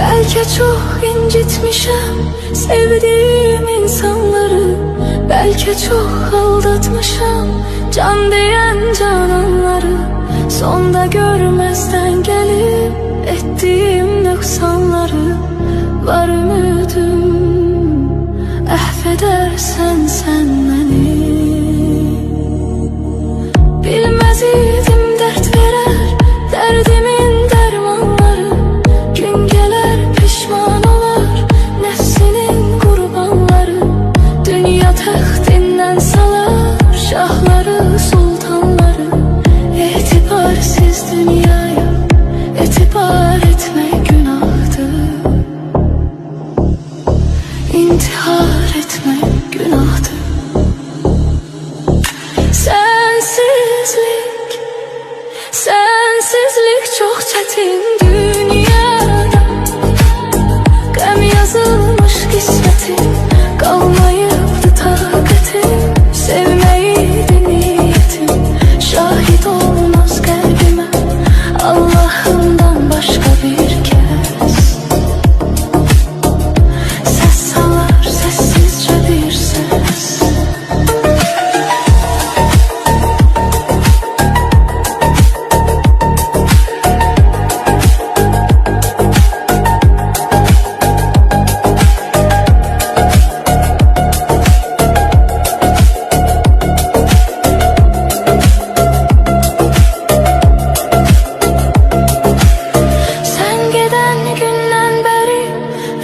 Belki çok incitmişim sevdiğim insanları, belki çok aldatmışım can diyen cananları. Sonda görmezden gelip ettiğim noksanları, var ümidim affedersen sen beni. Bilmez idim dert verer derdimin dermanları, gün gelir pişman olur nefsinin kurbanları. Dünya taxtinden salar şahları sultanları, etibarsiz dünyaya etibar etmek günahtır, intihar etmek günahtır. Sensizlik çok çetin dünyada, qəm yazılmış qismətim, qalmayıbdı taqətim. Sevməyiydi niyetim, şahid olmaz qəlbimə Allahımdan başqa bir kəs. Səs salar səssizcə bir səs.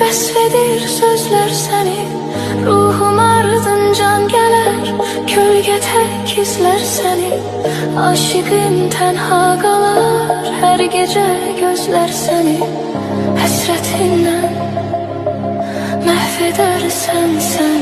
Vəsfedir sözlər səni, ruhum ardıncan gələr, kölgə tək izlər səni. Aşıqım tənha qalar, hər gecə gözlər səni. Həsrətindən məhv edərsən sən